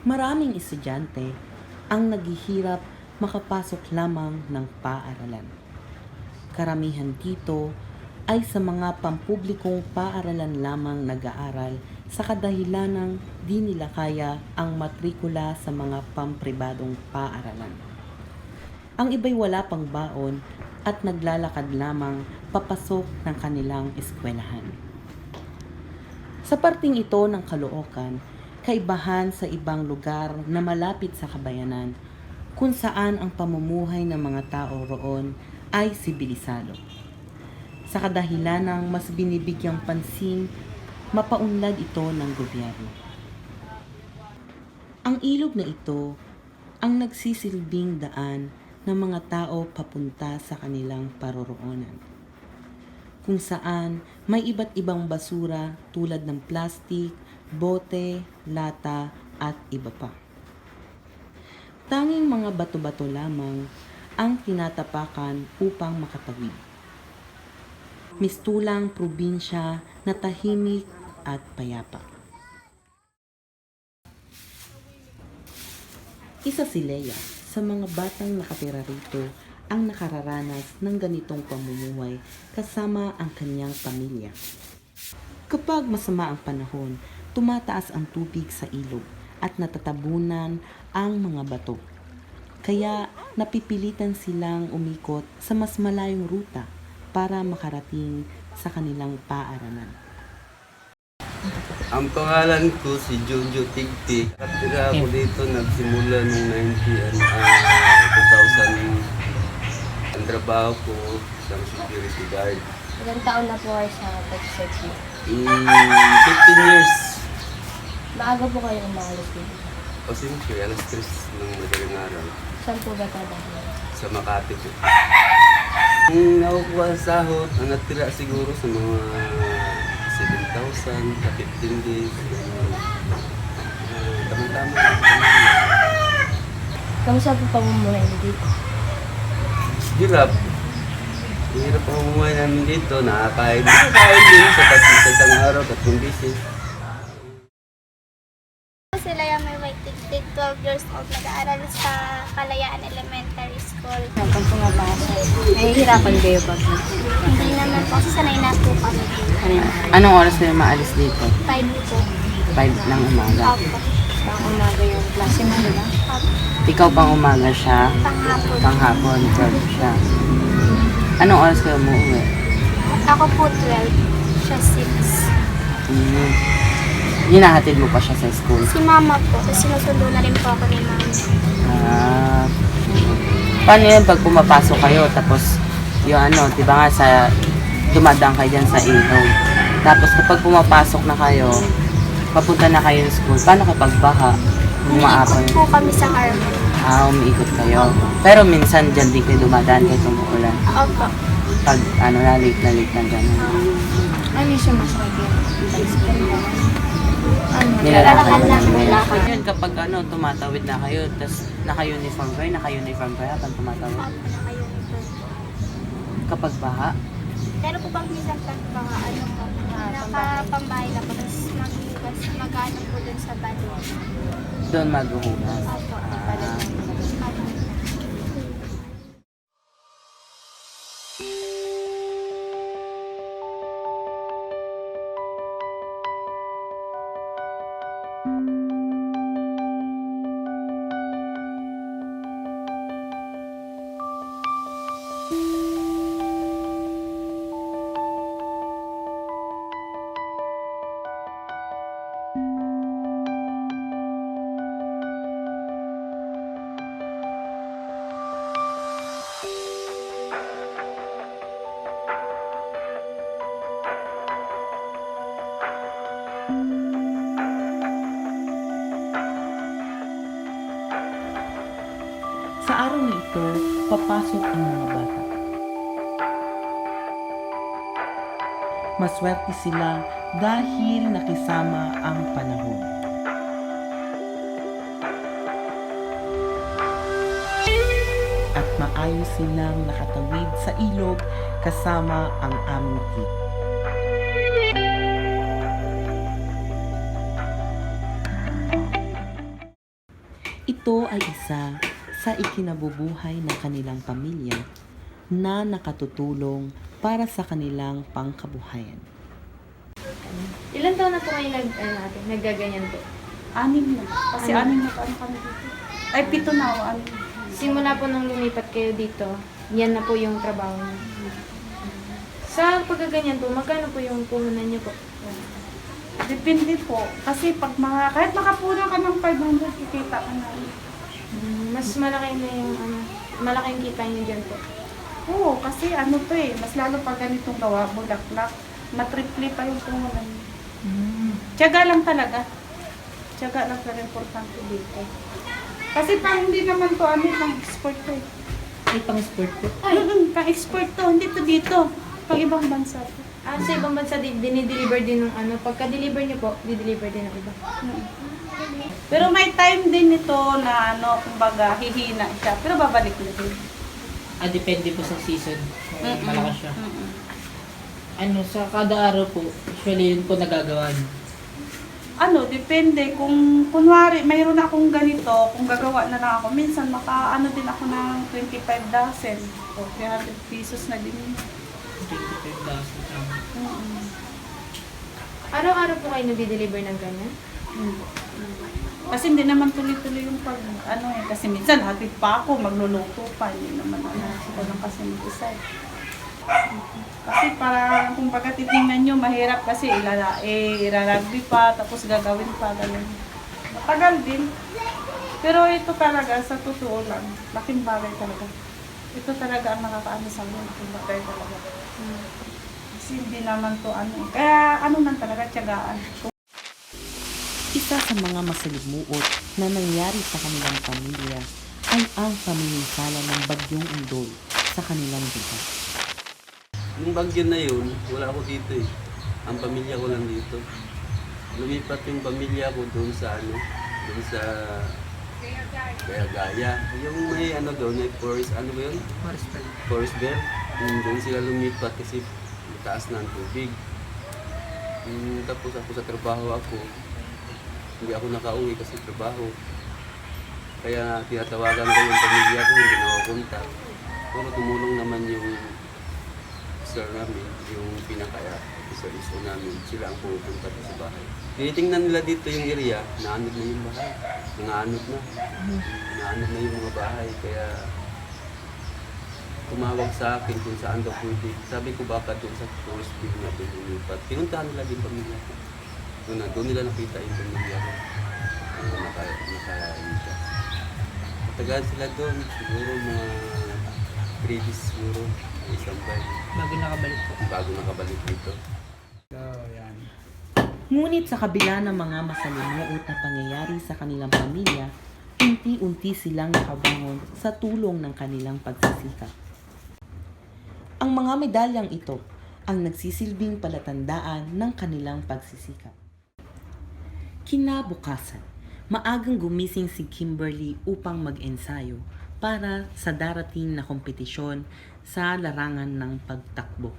Maraming estudyante ang naghihirap makapasok lamang ng paaralan. Karamihan dito ay sa mga pampublikong paaralan lamang nag-aaral sa kadahilanang di nila kaya ang matrikula sa mga pampribadong paaralan. Ang iba'y wala pang baon at naglalakad lamang papasok ng kanilang eskwelahan. Sa parting ito ng Caloocan, kaibahan sa ibang lugar na malapit sa kabayanan kung saan ang pamumuhay ng mga tao roon ay sibilisado. Sa kadahilanang mas binibigyang pansin, mapaunlad ito ng gobyerno. Ang ilog na ito ang nagsisilbing daan ng mga tao papunta sa kanilang paroroonan, kung saan may iba't ibang basura tulad ng plastik, bote, lata at iba pa. Tanging mga bato-bato lamang ang tinatapakan upang makatawid. Mistulang probinsya na tahimik at payapa. Isa si Leia sa mga batang nakatira rito ang nakararanas ng ganitong pamumuhay kasama ang kanyang pamilya. Kapag masama ang panahon, tumataas ang tubig sa ilog at natatabunan ang mga bato. Kaya napipilitan silang umikot sa mas malayong ruta para makarating sa kanilang paaralan. Ang pangalan ko si Jojo Tigtig. Nakatira ako dito nagsimula noong 2000. Ang trabaho ko sa security guard. Ilang taon na po kayo sa pag-security? 15 years. Maaga po kayo umalis dito. O siyempre, alas 3 ng madaling araw. Saan po ba trabaho? Sa Makati po. Kung nakukuha sa sahod, ang natira siguro sa mga 7,000 sa 15 days. Tama-tama. Kamusta po pamumuhay niyo dito? Hirap. Hirap ang umuwi namin dito. Nakakain din sa isang araw, 3 beses. Sila yung may white tigtig, 12 years old, nag-aaral sa Kalayaan Elementary School. Pag pumapasok, nahihirapan kayo pag Hindi naman po, kasi sanay na po kami. Anong oras kayo maalis dito? 5 po. 5 ng umaga. Opo. pang umaga yung klase mo, di ba? Opo. Ikaw pang umaga siya, Panghapon. panghapon 12 siya. Anong oras kayo umuwi? Ako po 12, siya 6. Hinahatid mo pa siya sa school? Si mama po, kasi sinusundo na rin po ako ni mama. Ah, paano yun pag pumapasok kayo tapos yung di ba nga dumadaan kayo dyan sa ilog. Tapos kapag pumapasok na kayo, papunta na kayo sa school, paano kapag baha? Umiikot po kami sa Harmon. Umiikot kayo. Pero minsan dyan din kayo dumadaan kahit umuulan. Opo. Pag late na gano'n. Ano siya masakit yun? Nilalakad lang. Nilalakad yun kapag tumatawid na kayo, tapos naka-uniform kayo habang tumatawid. Opo, naka-uniform. Kapag baha, Pero po pag minsan pag mga nakapambahay na po, tapos mag-ano po dun sa balon. doon maghuhugas. Opo. Sa araw na ito, papasok ang mga bata. Maswerte sila dahil nakisama ang panahon. At maayos silang nakatawid sa ilog kasama ang aming tito. Ito ay isa sa ikinabubuhay ng kanilang pamilya na nakatutulong para sa kanilang pangkabuhayan. Ilan taon na po kayo naggaganyan po? 6 na. Kasi 6 na ano kami dito. Ay, 7 na o 6. Simula po nung lumipat kayo dito, yan na po yung trabaho niyo. Sa paggaganyan po, magkano po yung puhunan niyo po? Depende po. Kasi pag kahit makapunan ka ng 500, kikita ka na. Mas malaki na yung malaking kita niyo dyan po. Oo, kasi ano to eh. Mas lalo pag ganitong gawa, bulaklak. Matriple pa yung puhunan. Tiyaga lang talaga. Tiyaga lang talaga importante dito. Kasi pang hindi naman to pang export to eh. Ay, pang-sport po. Pang export to, hindi to dito. Pang ibang bansa to. Sa ibang bansa, dinideliver din ng pagka-deliver niyo po, dideliver din ng iba. Pero may time din ito na kumbaga hihina siya. Pero babalik na din. Depende po sa season. Kung malakas siya. Sa kada araw po, usually yun po nagagawa niyo. Depende. Kung kunwari, mayroon akong ganito, kung gagawa na lang ako, minsan din ako ng 25 dozen. O 300 pesos na din yun. 25,000. Araw-araw po kayo nagdi-deliver ng ganyan? Kasi hindi naman tuloy-tuloy yung kasi minsan hatid pa ako, magluluto pa, hindi naman ko lang kasi mag-isa. Kasi para kung titingnan nyo, mahirap kasi iraragbi pa, tapos gagawin pa, ganun. Matagal din. Pero ito talaga, sa totoo lang, laking bagay talaga. Ito talaga ang nakakaano sa mga laking bagay talaga. Kasi hindi naman to kaya man talaga, tiyagaan. Isa sa mga masalimuot na nangyari sa kanilang pamilya ay ang pamiminsala ng bagyong Undol sa kanilang lugar. Nung bagyo na yun, wala ako dito eh. Ang pamilya ko lang dito. Lumipat yung pamilya ko doon sa doon sa Gaya-Gaya. Yung may doon, may forest, ba yun? Forest Bell. Doon sila lumipat kasi mataas na ang tubig. Tapos ako sa trabaho hindi ako nakauwi kasi trabaho. Kaya tinatawagan ko yung pamilya ko, hindi nakapunta. Pero tumulong naman yung sir namin, yung pinaka-isa namin, sila ang pupunta sa bahay. Tinitingnan nila dito yung area, naanod na yung bahay. Nanganod na. Naanod na yung mga bahay, kaya tumawag sa akin kung saan daw pwede. Sabi ko baka doon sa forest big na doon lumipat. Pinuntahan nila din pamilya ko. Doon nila nakita yung pamilya ko. Naka-lipat. Matagal sila doon, siguro mga 3 days siguro. Isang bay. Bago nakabalik dito. Ngunit sa kabila ng mga masalimuot na pangyayari sa kanilang pamilya, unti-unti silang nakabangon sa tulong ng kanilang pagsisikap. Ang mga medalyang ito ang nagsisilbing palatandaan ng kanilang pagsisikap. Kinabukasan, maagang gumising si Kimberly upang mag-ensayo para sa darating na kompetisyon sa larangan ng pagtakbo.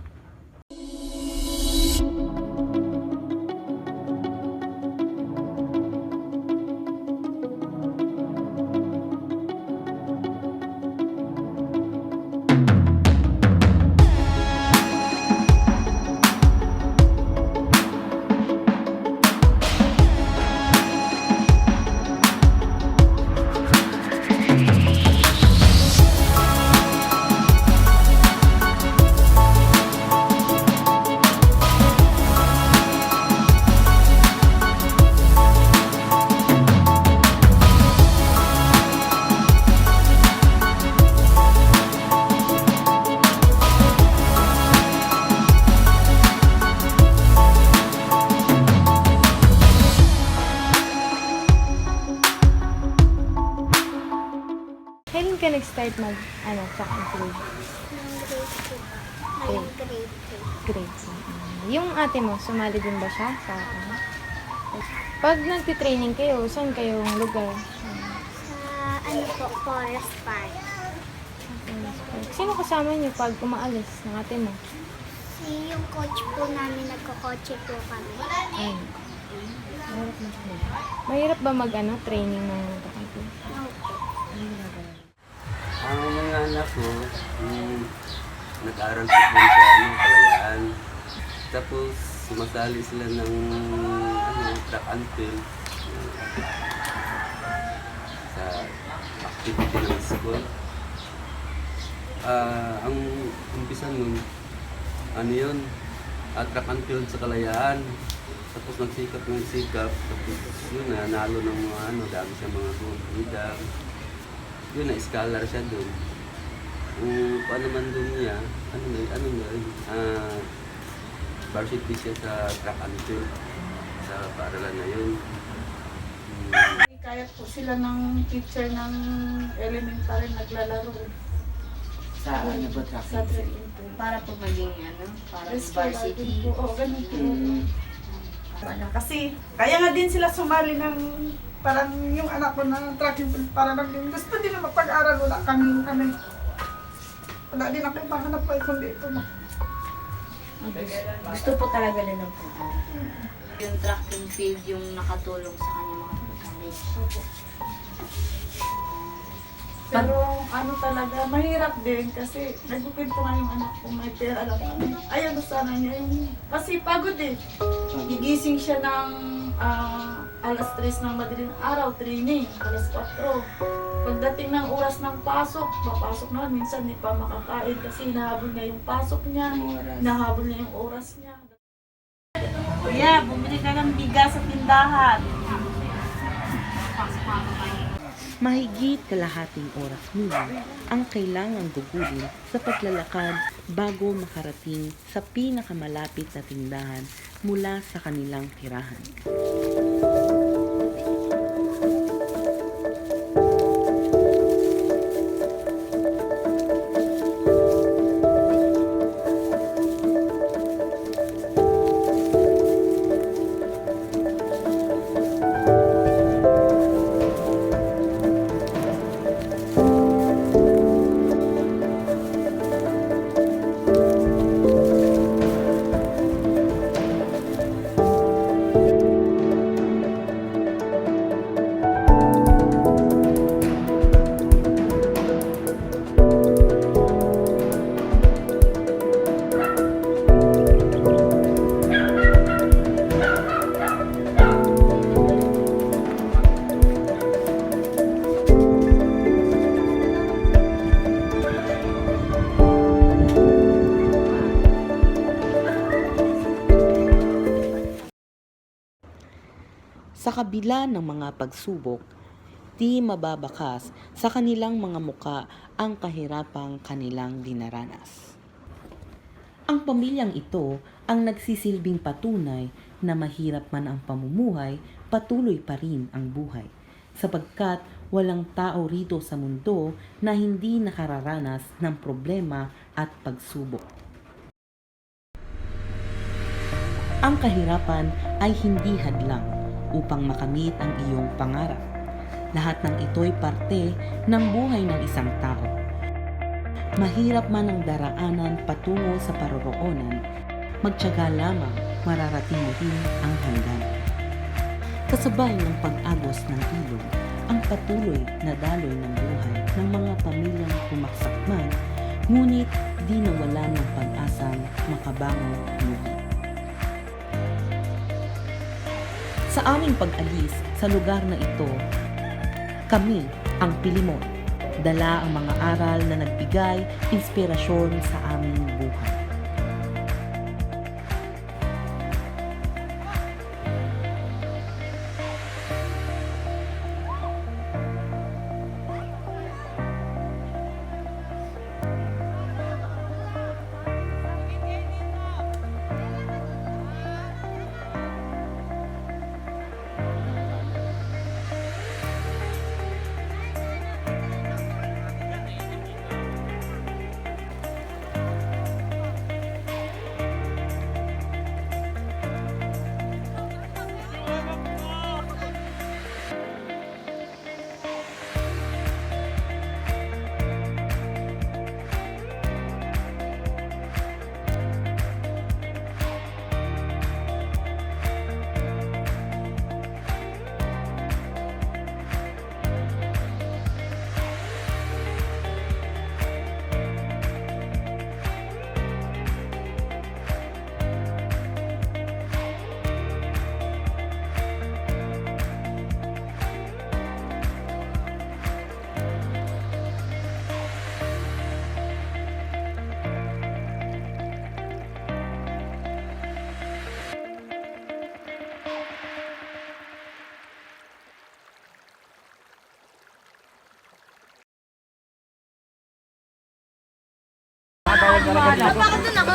Kailan ka nag-start track and field? Grade 2. Yung ate mo, sumali din ba siya sa Pag nagtitraining kayo, saan kayong lugar? Forest Park. Sino kasama niyo pag umaalis ng ate mo? Yung coach po namin, nagko-coach po kami. Ay, Mahirap ba training ng motorcycle? Ang mga anak ko, nag-aaral po din sa Kalayaan. Tapos sumasali sila ng track and field sa activity ng school. Ang umpisa nun, yun, track and field sa Kalayaan. Tapos nagsikap. Tapos yun, nalo ng mga dami sa mga medal. Yun, na-scholar siya doon. Paano man doon niya, varsity siya sa track and field, sa paaralan na yun. Kaya po sila ng teacher ng elementary naglalaro. Sa ano ba Sa traffic? training po. Para po maging parang varsity. Oo, ganun po. Kasi, kaya nga din sila sumali ng parang yung anak ko na tracking field para lang din. Gusto din na magpag-aral, wala kami. Wala din ako yung panganap ko kundi ito na. Gusto po talaga nila ng yung track and field yung nakatulong sa kanyang mga pag-alis. Pero talaga, mahirap din kasi nagbukwento nga yung anak ko, may pera lang kami. Ayaw na sana niya yung, kasi pagod eh. Gigising siya ng alas 3 ng madaling araw, training, alas 4. Pagdating ng oras ng pasok, papasok na, minsan di pa makakain kasi nahabol niya yung pasok niya, nahabol niya yung oras niya. Kuya, bumili ka ng bigas sa tindahan. Mahigit kalahating oras muna ang kailangang gugulin sa paglalakad bago makarating sa pinakamalapit na tindahan mula sa kanilang tirahan. Sa kabila ng mga pagsubok, di mababakas sa kanilang mga muka ang kahirapang kanilang dinaranas. Ang pamilyang ito ang nagsisilbing patunay na mahirap man ang pamumuhay, patuloy pa rin ang buhay, sapagkat walang tao rito sa mundo na hindi nakararanas ng problema at pagsubok. Ang kahirapan ay hindi hadlang upang makamit ang iyong pangarap. Lahat ng ito'y parte ng buhay ng isang tao. Mahirap man ang daraanan patungo sa paroroonan, magtiyaga lamang mararating mo rin ang hangganan. Kasabay ng pag-agos ng ilog, ang patuloy na daloy ng buhay ng mga pamilyang pumaksak man, ngunit di nawala ng pag-asang makabangon muli. Sa aming pag-alis sa lugar na ito, kami ang Pilimon, dala ang mga aral na nagbigay inspirasyon sa aming buhay. Bakit doon ako?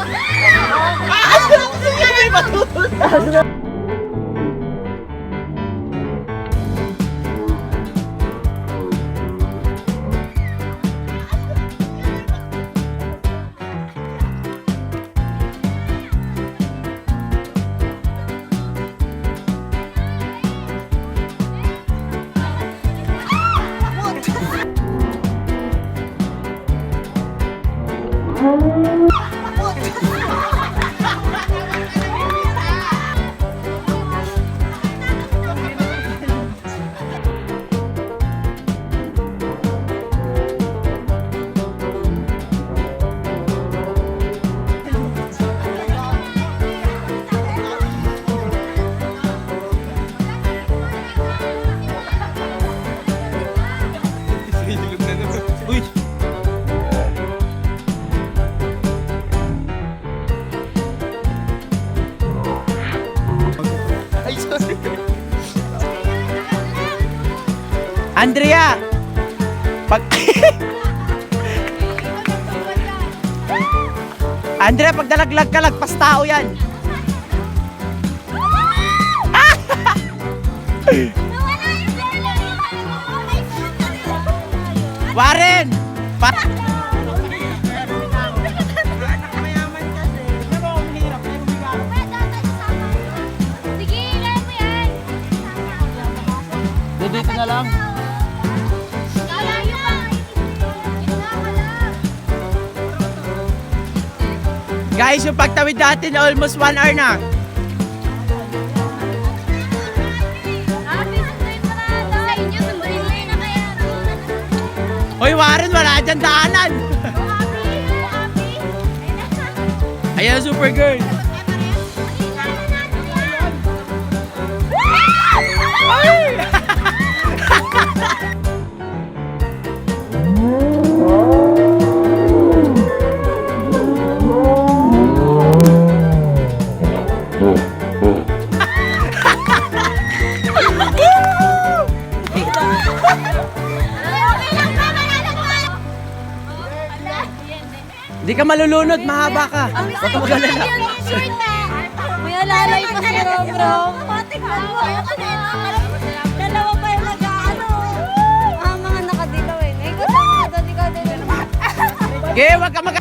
Andrea! Pag... Andrea, pag dalaglag ka, lagpas tao yan. Warren! Sige, kaya mo yan. Dito na lang. Kalayo pa. Guys, yung pagtawid natin almost 1 hour na. Sa inyo, sunduin mo na kaya. Hoy Warren, wala dyan daanan. Ayan, super girl. Di ka malulunod, mahaba ka. Huwag ka mag-alala. May alalay pa si Bro. Dalawa pa yung mag-ano. Mga nakadilaw eh. Ikaw din. Okay, huwag ka mag-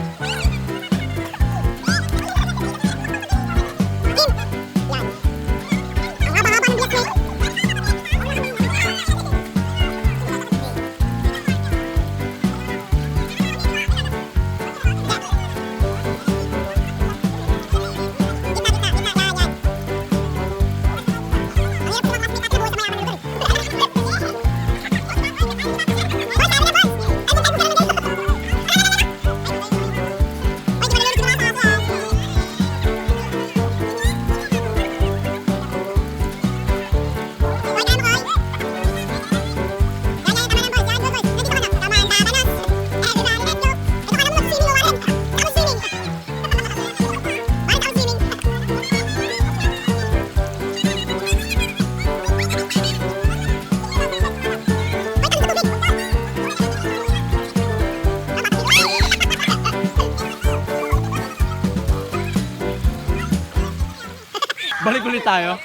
Balik ulit tayo.